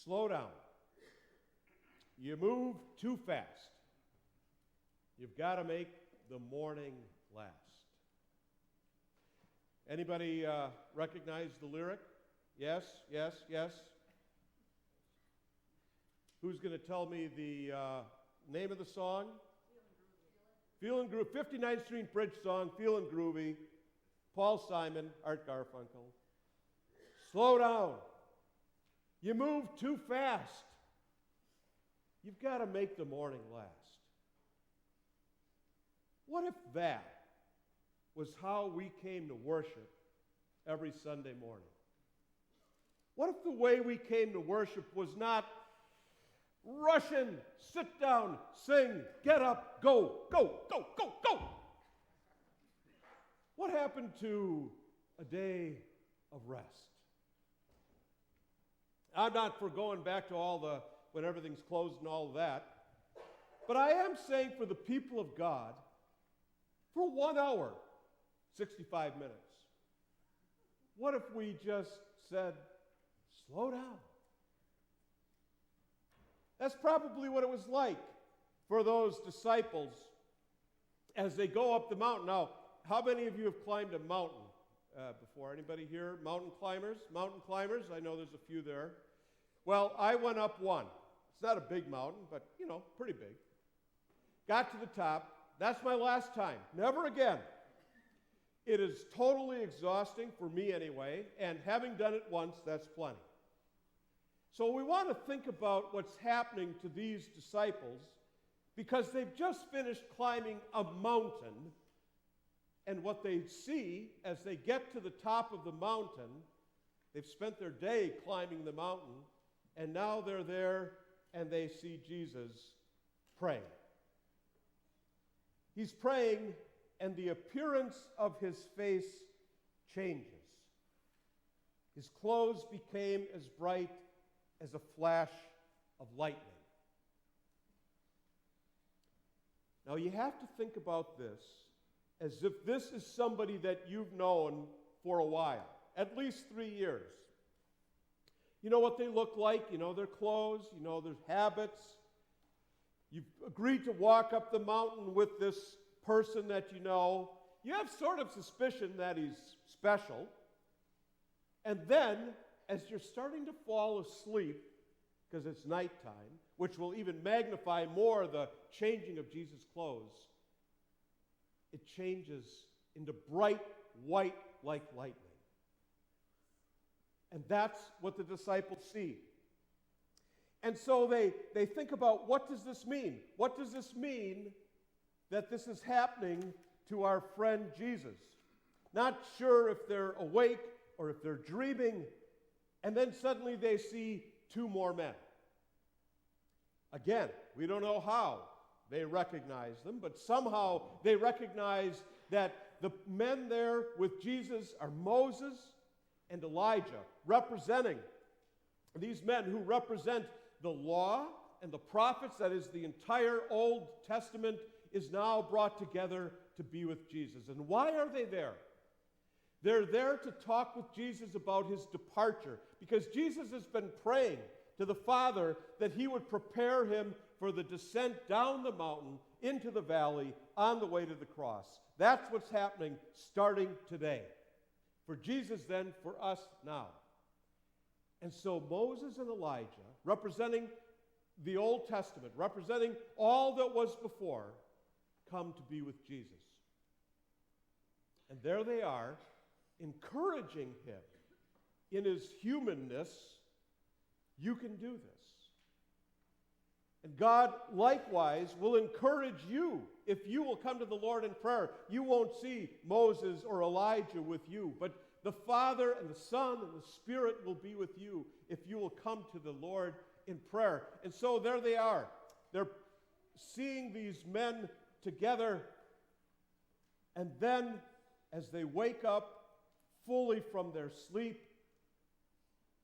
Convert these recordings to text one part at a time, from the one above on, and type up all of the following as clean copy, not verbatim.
Slow down. You move too fast. You've got to make the morning last. Anybody recognize the lyric? Yes, yes, yes. Who's going to tell me the name of the song? Feelin' Groovy. 59th Street Bridge song, Feelin' Groovy. Paul Simon, Art Garfunkel. Slow down. You move too fast. You've got to make the morning last. What if that was how we came to worship every Sunday morning? What if the way we came to worship was not rush in, sit down, sing, get up, go, go, go, go, go? What happened to a day of rest? I'm not for going back to all the, when everything's closed and all of that, but I am saying for the people of God, for 1 hour, 65 minutes, what if we just said, slow down? That's probably what it was like for those disciples as they go up the mountain. Now, how many of you have climbed a mountain before? Anybody here? Mountain climbers? Mountain climbers? I know there's a few there. Well, I went up one. It's not a big mountain, but, pretty big. Got to the top. That's my last time. Never again. It is totally exhausting, for me anyway, and having done it once, that's plenty. So we want to think about what's happening to these disciples because they've just finished climbing a mountain, and what they see as they get to the top of the mountain, they've spent their day climbing the mountain, and now they're there and they see Jesus praying. He's praying, and the appearance of his face changes. His clothes became as bright as a flash of lightning. Now you have to think about this as if this is somebody that you've known for a while, at least 3 years. You know what they look like, you know their clothes, you know their habits. You've agreed to walk up the mountain with this person that you know. You have sort of suspicion that he's special. And then, as you're starting to fall asleep, because it's nighttime, which will even magnify more the changing of Jesus' clothes, it changes into bright white like lightning. And that's what the disciples see. And so they think about, what does this mean? What does this mean that this is happening to our friend Jesus? Not sure if they're awake or if they're dreaming. And then suddenly they see 2 more men. Again, we don't know how they recognize them, but somehow they recognize that the men there with Jesus are Moses and Elijah, representing these men who represent the law and the prophets. That is, the entire Old Testament is now brought together to be with Jesus. And why are they there? They're there to talk with Jesus about his departure, because Jesus has been praying to the Father that he would prepare him for the descent down the mountain into the valley on the way to the cross. That's what's happening starting today. For Jesus then, for us now. And so Moses and Elijah, representing the Old Testament, representing all that was before, come to be with Jesus. And there they are, encouraging him in his humanness. You can do this. And God likewise will encourage you if you will come to the Lord in prayer. You won't see Moses or Elijah with you, but the Father and the Son and the Spirit will be with you if you will come to the Lord in prayer. And so there they are. They're seeing these men together, and then as they wake up fully from their sleep,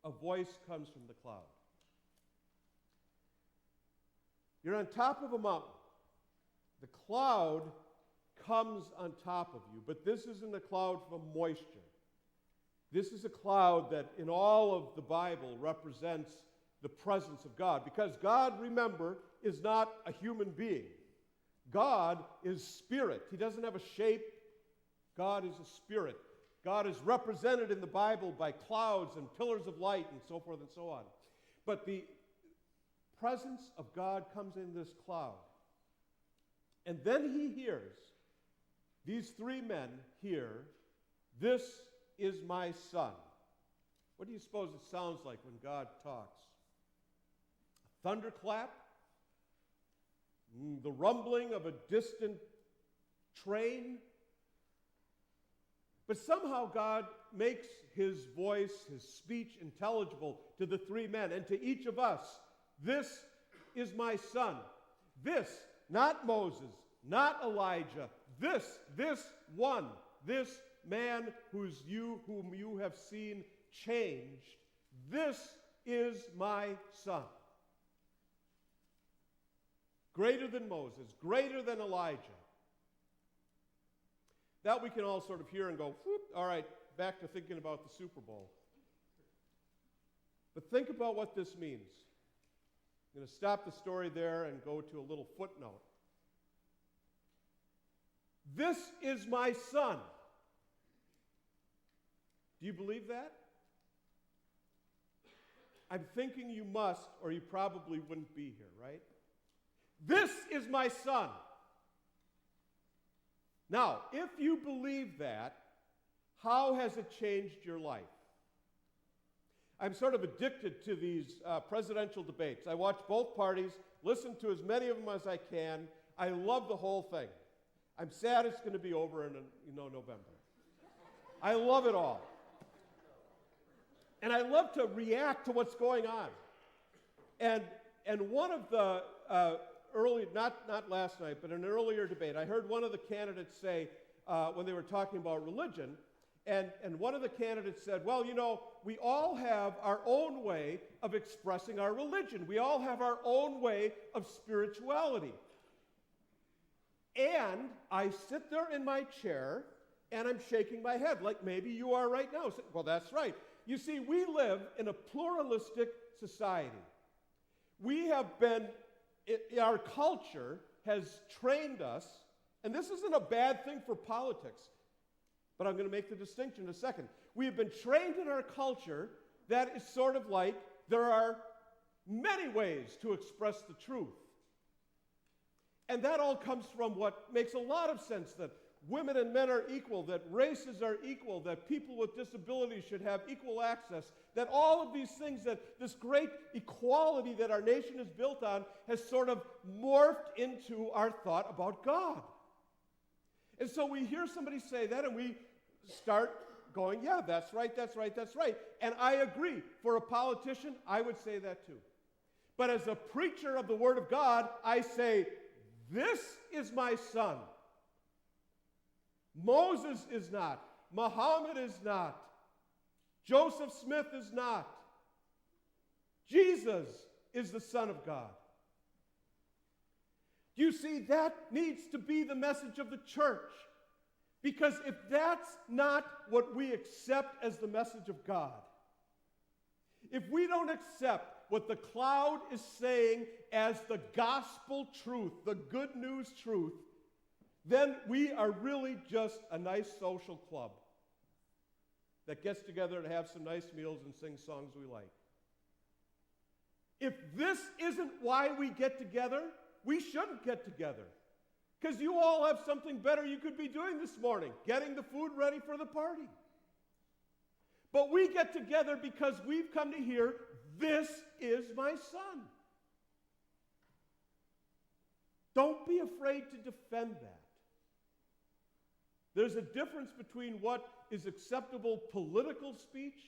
a voice comes from the cloud. You're on top of a mountain. The cloud comes on top of you, but this isn't a cloud from moisture. This is a cloud that in all of the Bible represents the presence of God. Because God, remember, is not a human being. God is spirit. He doesn't have a shape. God is a spirit. God is represented in the Bible by clouds and pillars of light and so forth and so on. But the presence of God comes in this cloud. And then he hears, these three men hear, "This is my son." What do you suppose it sounds like when God talks? A thunderclap? The rumbling of a distant train? But somehow God makes his voice, his speech intelligible to the three men and to each of us. This is my son. This, not Moses, not Elijah. This one, this man whom you have seen changed. This is my son. Greater than Moses, greater than Elijah. That we can all sort of hear and go, whoop, all right, back to thinking about the Super Bowl. But think about what this means. I'm going to stop the story there and go to a little footnote. This is my son. Do you believe that? I'm thinking you must, or you probably wouldn't be here, right? This is my son. Now, if you believe that, how has it changed your life? I'm sort of addicted to these presidential debates. I watch both parties, listen to as many of them as I can. I love the whole thing. I'm sad it's going to be over in November. I love it all. And I love to react to what's going on. And one of the early, not last night, but in an earlier debate, I heard one of the candidates say, when they were talking about religion, and one of the candidates said, well, we all have our own way of expressing our religion. We all have our own way of spirituality. And I sit there in my chair, and I'm shaking my head, like maybe you are right now. Well, that's right. You see, we live in a pluralistic society. We have been, our culture has trained us, and this isn't a bad thing for politics, but I'm going to make the distinction in a second. We have been trained in our culture that is sort of like there are many ways to express the truth. And that all comes from what makes a lot of sense, that women and men are equal, that races are equal, that people with disabilities should have equal access, that all of these things, that this great equality that our nation is built on has sort of morphed into our thought about God. And so we hear somebody say that and we start going, yeah, that's right, that's right, that's right. And I agree. For a politician, I would say that too. But as a preacher of the Word of God, I say, this is my son. Moses is not. Muhammad is not. Joseph Smith is not. Jesus is the Son of God. You see, that needs to be the message of the church. Because if that's not what we accept as the message of God, if we don't accept what the cloud is saying as the gospel truth, the good news truth, then we are really just a nice social club that gets together to have some nice meals and sing songs we like. If this isn't why we get together, we shouldn't get together. Because you all have something better you could be doing this morning, getting the food ready for the party. But we get together because we've come to hear, this is my son. Don't be afraid to defend that. There's a difference between what is acceptable political speech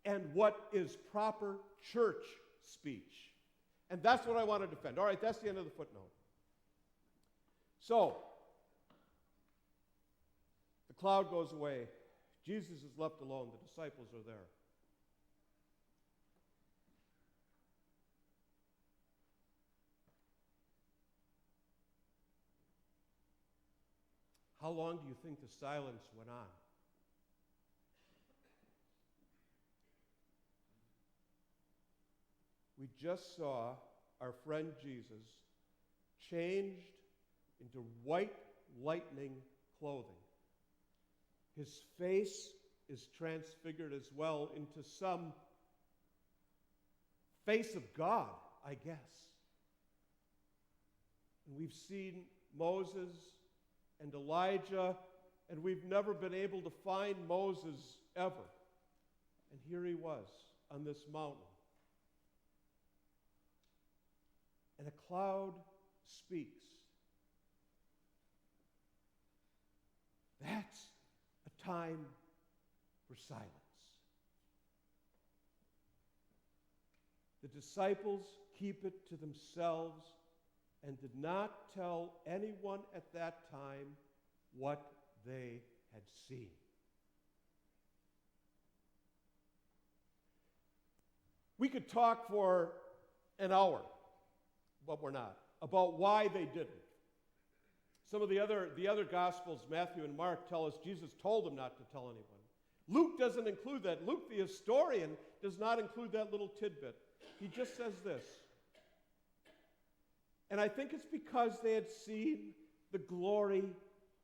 and what is proper church speech. And that's what I want to defend. All right, that's the end of the footnote. So, the cloud goes away. Jesus is left alone. The disciples are there. How long do you think the silence went on? We just saw our friend Jesus changed into white lightning clothing. His face is transfigured as well into some face of God, I guess. And we've seen Moses and Elijah, and we've never been able to find Moses ever. And here he was on this mountain. And a cloud speaks. That's a time for silence. The disciples keep it to themselves and did not tell anyone at that time what they had seen. We could talk for an hour, but we're not, about why they didn't. Some of the other Gospels, Matthew and Mark, tell us Jesus told them not to tell anyone. Luke doesn't include that. Luke, the historian, does not include that little tidbit. He just says this. And I think it's because they had seen the glory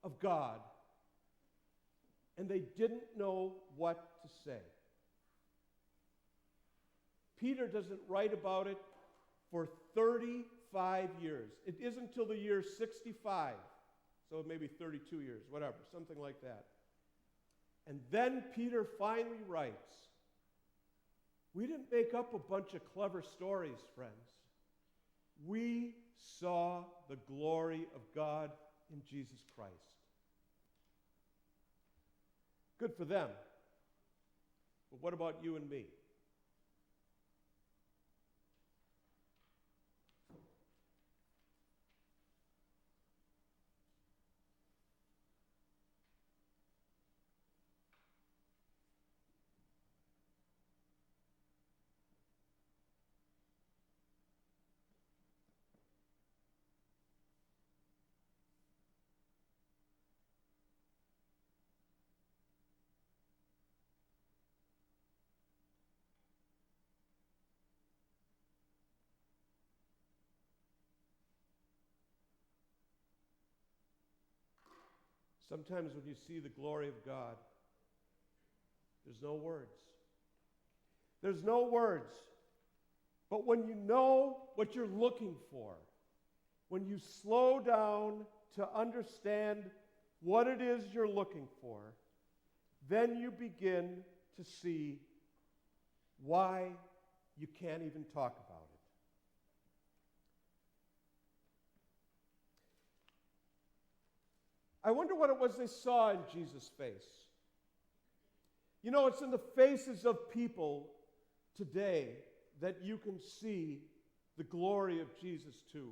of God, and they didn't know what to say. Peter doesn't write about it for 35 years. It isn't until the year 65, so maybe 32 years, whatever, something like that. And then Peter finally writes, we didn't make up a bunch of clever stories, friends. We saw the glory of God in Jesus Christ. Good for them. But what about you and me? Sometimes when you see the glory of God, there's no words. There's no words. But when you know what you're looking for, when you slow down to understand what it is you're looking for, then you begin to see why you can't even talk about it. I wonder what it was they saw in Jesus' face. You know, it's in the faces of people today that you can see the glory of Jesus too.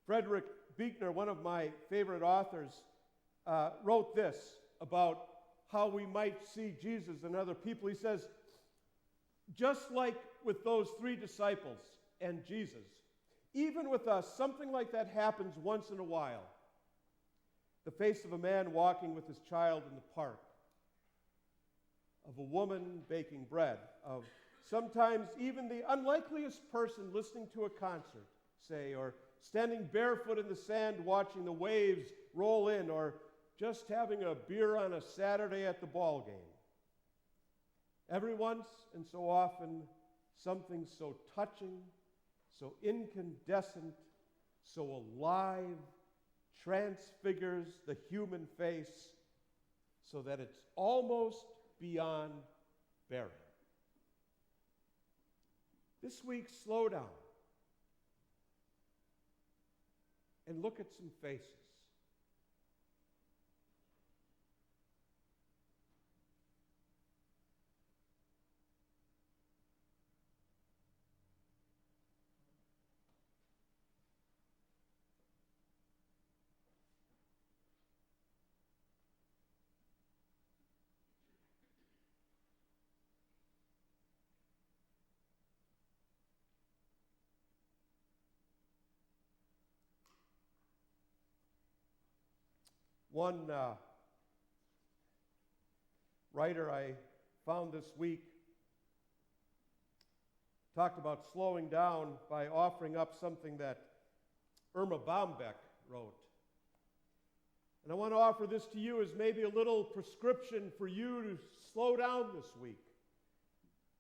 Frederick Buechner, one of my favorite authors, wrote this about how we might see Jesus in other people. He says, just like with those three disciples and Jesus, even with us, something like that happens once in a while. The face of a man walking with his child in the park, of a woman baking bread, of sometimes even the unlikeliest person listening to a concert, say, or standing barefoot in the sand watching the waves roll in, or just having a beer on a Saturday at the ball game. Every once and so often, something so touching, so incandescent, so alive, transfigures the human face so that it's almost beyond bearing. This week, slow down and look at some faces. One writer I found this week talked about slowing down by offering up something that Irma Bombeck wrote. And I want to offer this to you as maybe a little prescription for you to slow down this week.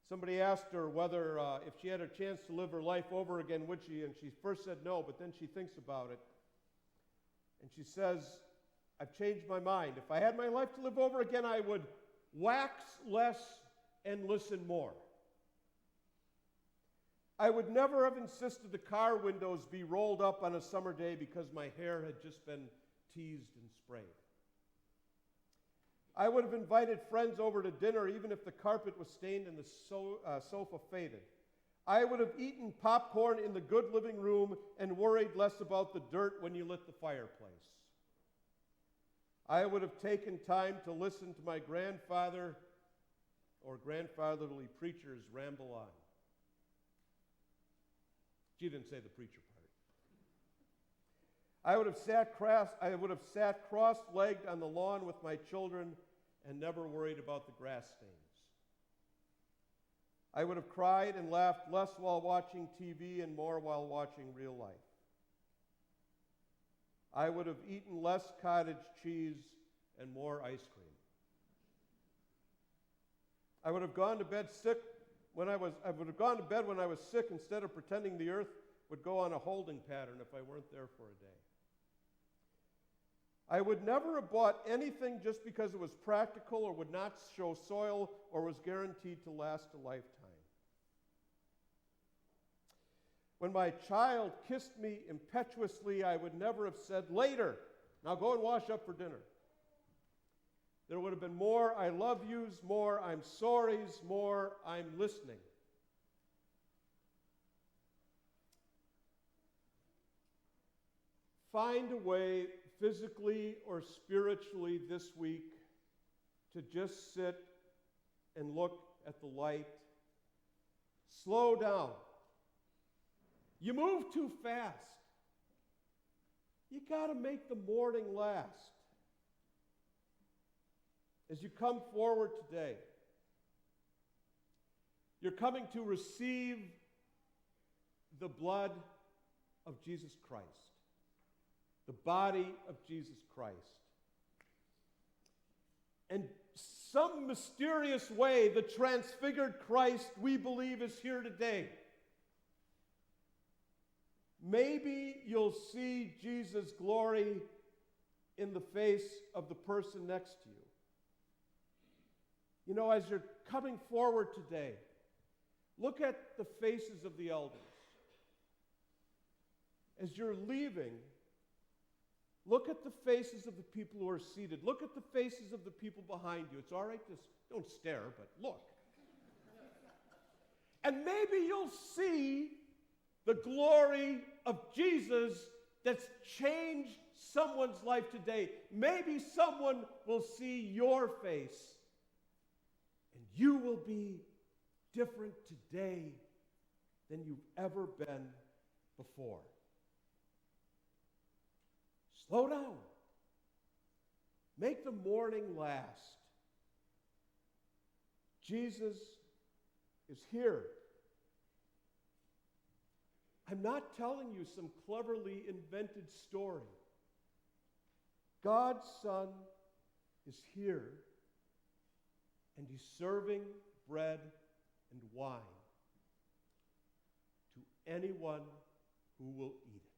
Somebody asked her whether, if she had a chance to live her life over again, would she? And she first said no, but then she thinks about it. And she says, I've changed my mind. If I had my life to live over again, I would wax less and listen more. I would never have insisted the car windows be rolled up on a summer day because my hair had just been teased and sprayed. I would have invited friends over to dinner even if the carpet was stained and the sofa faded. I would have eaten popcorn in the good living room and worried less about the dirt when you lit the fireplace. I would have taken time to listen to my grandfather or grandfatherly preachers ramble on. She didn't say the preacher part. I would have sat cross-legged on the lawn with my children and never worried about the grass stains. I would have cried and laughed less while watching TV and more while watching real life. I would have eaten less cottage cheese and more ice cream. I would have gone to bed when I was sick instead of pretending the earth would go on a holding pattern if I weren't there for a day. I would never have bought anything just because it was practical or would not show soil or was guaranteed to last a lifetime. When my child kissed me impetuously, I would never have said, later, now go and wash up for dinner. There would have been more I love yous, more I'm sorry's, more I'm listening. Find a way, physically or spiritually this week, to just sit and look at the light. Slow down. You move too fast. You got to make the morning last. As you come forward today, you're coming to receive the blood of Jesus Christ, the body of Jesus Christ. And some mysterious way, the transfigured Christ, we believe, is here today. Maybe you'll see Jesus' glory in the face of the person next to you. You know, as you're coming forward today, look at the faces of the elders. As you're leaving, look at the faces of the people who are seated. Look at the faces of the people behind you. It's all right to don't stare, but look. And maybe you'll see the glory of Jesus that's changed someone's life today. Maybe someone will see your face, and you will be different today than you've ever been before. Slow down. Make the morning last. Jesus is here. I'm not telling you some cleverly invented story. God's Son is here, and he's serving bread and wine to anyone who will eat it.